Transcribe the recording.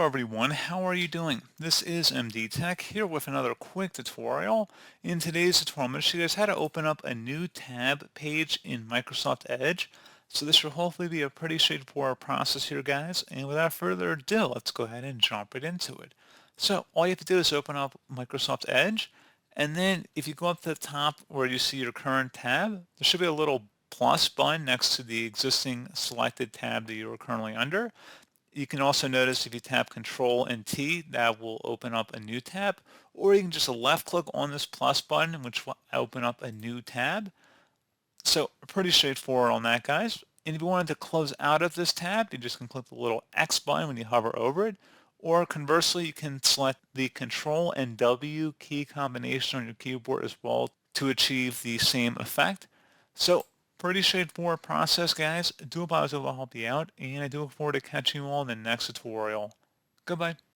everyone, how are you doing? This is MD Tech here with another quick tutorial. In today's tutorial, I'm going to show you guys how to open up a new tab page in Microsoft Edge. So this will hopefully be a pretty straightforward process here, guys. And without further ado, let's go ahead and jump right into it. So all you have to do is open up Microsoft Edge, and then if you go up to the top where you see your current tab, there should be a little plus button next to the existing selected tab that you are currently under. You can also notice if you tap Control and T, that will open up a new tab, or you can just left click on this plus button, which will open up a new tab. So pretty straightforward on that, guys. And if you wanted to close out of this tab, you just can click the little X button when you hover over it, or conversely, you can select the Control and W key combination on your keyboard as well to achieve the same effect. So pretty straightforward process, guys. I do hope I was able to help you out, and I do look forward to catching you all in the next tutorial. Goodbye.